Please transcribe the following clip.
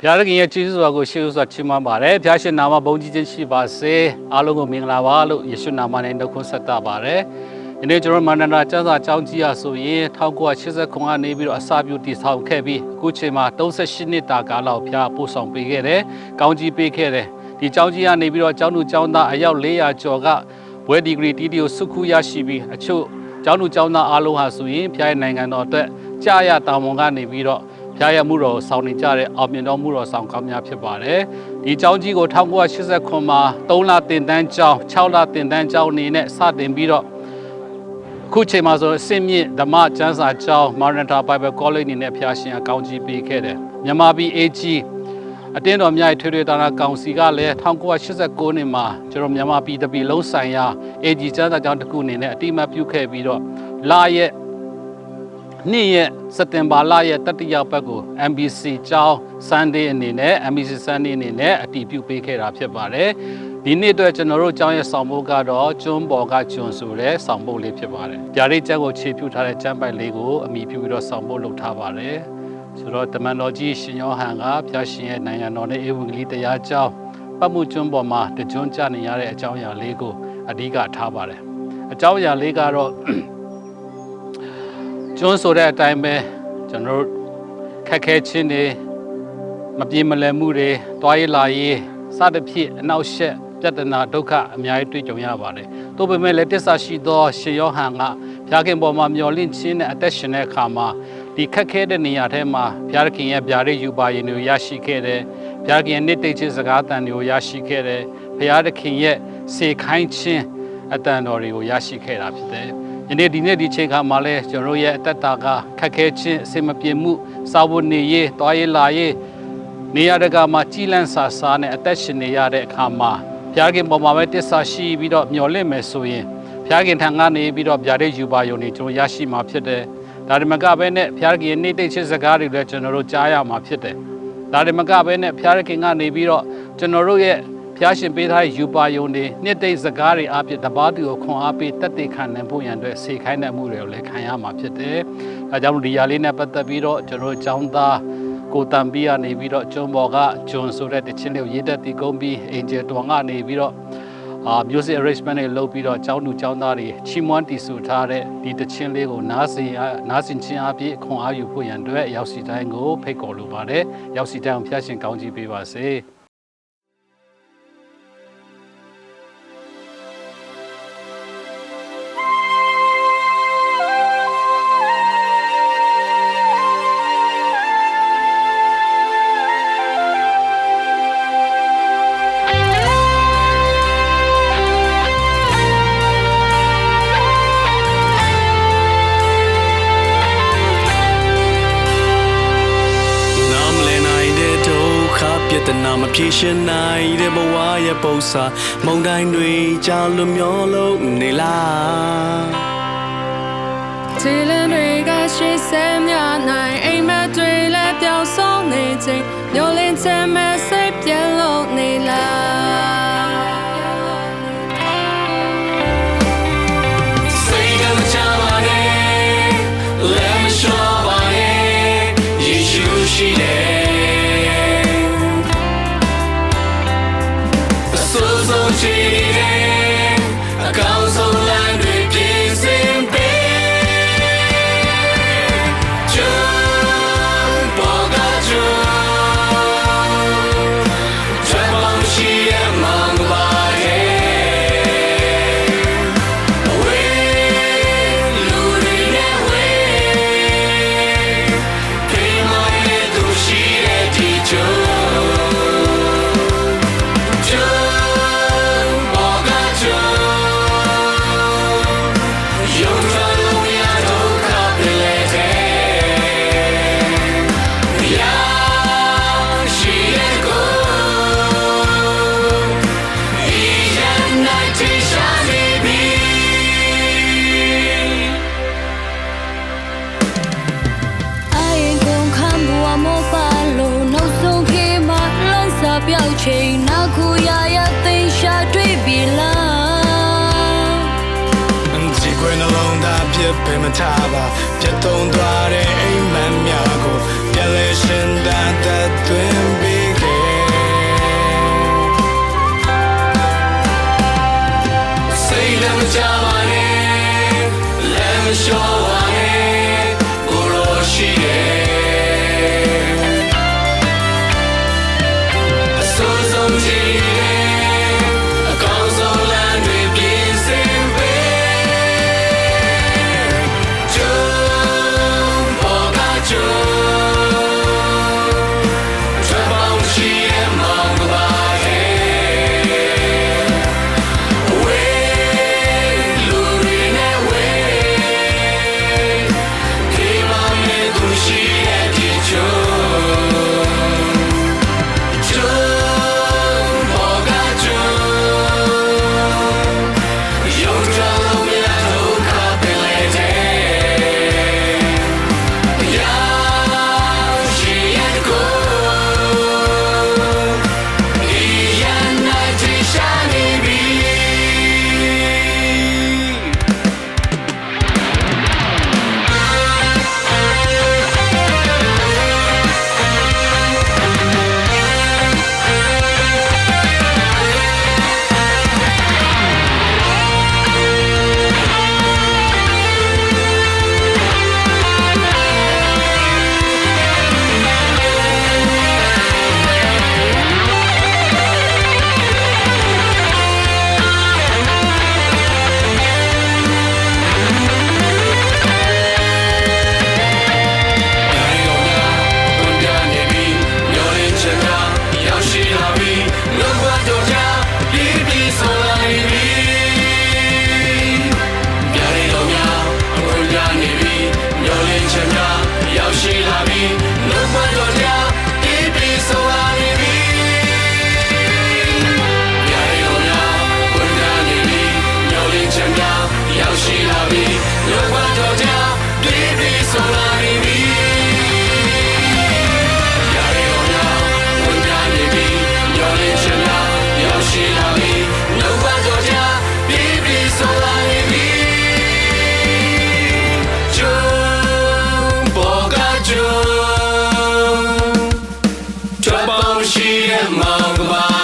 ဘုရားခင်ရဲ့ကျေးဇူးတော်ကိုရှေးဥစွာချီးမွမ်းပါတယ်ဘုရားရှင်နာမဘုန်းကြီးခြင်းရှိပါစေအားလုံးကိုမင်္ဂလာပါလို့ယေရှုနာမနဲ့နှုတ်ခွန်းဆက်တာပါတယ်ဒီနေ့ကျွန်တော်မန္တနာကျမ်းစာအကြောင်းကြီးရဆိုရင်1989ကနေပြီးတော့အစာပြုတည်ဆောင်ခဲ့ပြီးအခုချိန်မှာ38နှစ်တာကာလကိုဘုရားပို့ဆောင်ပေးခဲ့တယ်ကောင်းကြီးပေးခဲ့တယ်ဒီကျောင်းကြီးကနေပြီးတော့ကျောင်းသူကျောင်းသားအယောက်400ကျော်ကဘွဲဒီဂရီတီတီကိုစုခုရရှိပြီးအချို့ကျောင်းသူကျောင်းသားအားလုံးဟာဆိုရင်ဘုရားရဲ့နိုင်ငံတော်အတွက်ကြာရတာဝန်ကနေပြီးတော့ဘုရားရဲ့မှုတော်ဆောင်နေကြတဲ့အောင်မြင်တော်မှုတော်ဆောင်ကောင်းများဖြစ်ပါတယ်ဒီကျောင်းကြီးကို1989မှာ3လတင်တန်းကျောင်း6လတင်တန်းကျောင်းအနေနဲ့စတင်ပြီးတော့အခုချိန်မှာဆိုအစင်းမြင့်ဓမ္မကျမ်းစာကျောင်း Maranatha Bible College အနေနဲ့ဘုရားရှင်အကောင်းကြီးပေးခဲ့တယ်မြန်မာပြည် AG အတင်းတော်များထွေထွေတာနာကောင်စီကလည်း1989နှစ်မှာကျွန်တော်မြန်မာပြည်တပြည်လုံးဆိုင်ရာ AG ကျမ်းစာကျောင်းတစ်ခုအနေနဲ့အတိအမှတ်ပြုခဲ့ပြီးတော့လာရဲ့နေ့ရက်စက်တင်ဘာလရဲ့တတိယပတ်ကို MBC ကျောင်း Sunday အနေနဲ့ MBC Sunday အနေနဲ့အတည်ပြုပေးခဲ့တာဖြစ်ပါတယ်ဒီနေ့အတွက်ကျွန်တော်တို့ကျောင်းရဲ့ဆောင်ဖို့ကတော့ကျွန်းပေါ်ကကျွန်းဆိုတဲ့ဆောင်ဖို့လေးဖြစ်ပါတယ်ဗျာဒိတ်ကျမ်းကိုခြေပြုထားတဲ့ကျမ်းပိုက်လေးကိုအမိပြုပြီးတော့ဆောင်ဖို့လုပ်ထားပါတယ်ဆိုတော့တမန်တော်ကြီးရှင်ယောဟန်ကဘုရားရှင်ရဲ့နိုင်ငံတော်နဲ့ဧဝံဂေလိတရားကျောင်းပတ်မှုကျွန်းပေါ်မှာတကျွန်းကျနေရတဲ့အကြောင်းအရာလေးကိုအဓိကထားပါတယ်အကြောင်းအရာလေးကတော့ကျွန်းဆိုတဲ့အတိုင်းပဲကျွန်တော်တို့ခက်ခဲခြင်းတွေမပြေမလည်မှုတွေတွားရလာရေးစသဖြင့်အနောက်ရှက်ပြဿနာဒုက္ခအများကြီးတွေ့ကြုံရပါတယ်။သို့ပေမဲ့လည်းတစ္ဆာရှိသောရှင်ယောဟန်ကဘုရားခင်ပေါ်မှာမျှော်လင့်ခြင်းနဲ့အသက်ရှင်တဲ့အခါမှာဒီခက်ခဲတဲ့နေရာထဲမှာဘုရားခင်ရဲ့ဗျာဒိတ်ယူပါရင်တွေကိုရရှိခဲ့တယ်။ဘုရားခင်ရဲ့နှစ်သိမ့်ခြင်းစကားတန်တွေကိုရရှိခဲ့တယ်။ဘုရားသခင်ရဲ့စေခိုင်းခြင်းအတန်တော်တွေကိုရရှိခဲ့တာဖြစ်တယ်။ဒီနေ့ဒီချိန်ခါမှာလဲကျွန်တော်ရဲ့အသက်တာကခက်ခဲခြင်းအစင်မပြေမှုစာဝတ်နေရေးတွားရေးလာရေးနေရာတကာမှာကြီးလန့်ဆာဆာနဲ့အသက်ရှင်နေရတဲ့အခါမှာဘုရားခင်ပေါ်မှာပဲတစ္ဆာရှိပြီးတော့မျှော်လင့်မယ်ဆိုရင်ဘုရားခင်ထံကနေပြီးတော့ဗျာဒိတ်ယူပါယုံနေကျွန်တော်ရရှိမှာဖြစ်တယ်ဒါဒီမကပဲနဲ့ဘုရားခင်ရဲ့နေ့တိတ်ခြင်းစကားတွေလည်းကျွန်တော်တို့ကြားရမှာဖြစ်တယ်ဒါဒီမကပဲနဲ့ဘုရားခင်ကနေပြီးတော့ကျွန်တော်တို့ရဲ့ဘုရားရှင်ပေးထားတဲ့ယူပါယုံတွေနှစ်သိမ့်စကားတွေအဖြစ်တပါးသူကိုခွန်အားပေးတက်တဲ့ခံနိုင်ဖို့ရန်အတွက်စေခိုင်းတဲ့မှုတွေကိုလည်းခံရမှာဖြစ်တယ်အဲကြောင့်ဒီຢာလေးနဲ့ပတ်သက်ပြီးတော့ကျွန်တော်တို့ကျောင်းသားကိုတန်ပြီးကနေပြီးတော့ကျွန်းပေါ်ကကျွန်းဆိုတဲ့တခြင်းလေးကိုရေးတက်တည်ကုန်းပြီးအင်ဂျယ်တော်ကနေပြီးတော့music arrangement တွေလုပ်ပြီးတော့ကျောင်းသူကျောင်းသားတွေချီးမွမ်းတည်ဆူထားတဲ့ဒီတခြင်းလေးကိုနားဆင်ခြင်းအပြင်ခွန်အားယူဖို့ရန်အတွက်ရောက်စီတိုင်းကိုဖိတ်ခေါ်လိုပါတယ်ရောက်စီတိုင်းကိုဖျားရှင်ကောင်းချီးပေးပါစေတနာမပြေရှင်နိုင်တဲ့ဘဝရဲ့ပုံစံမုန်တိုင်းတွေကြောင်လွမျောလုံးနေလားခြေလမ်းတွေကရှေ့ဆက်များနိုင်အိမ်မက်တွေလည်းပျောက်ဆုံးနေချိန်မျောလင်းချက်မဲ့စိတ်ပြတ်လို့နေလားစိတ်ကမချပါနဲ့ Let me showပါနဲ့ယေရှုရှိတယ်အကောင်းဆုံးလမ်းတွေပြင်ဆင်ပေးကျွန်းပေါ်ကကျွန်းကျွန်းပေါင်းရှိရမှန်ပါရဲ့ဝေးလူတွေနဲ့ဝေးခေမရဲ့သူရှိတဲ့ဒီကျွန်းချိန်နောက်ခုရရသိရှာတွေ့ပြီလားဒီကွယ်နှလုံးသားပြစ်ပင်မထားပါပြတ်သုံးသွားတဲ့အိမ်မက်များကိုပြန်လဲရှင်တတ်သွင်းပြီ ရှိတဲ့မောင်ကပါ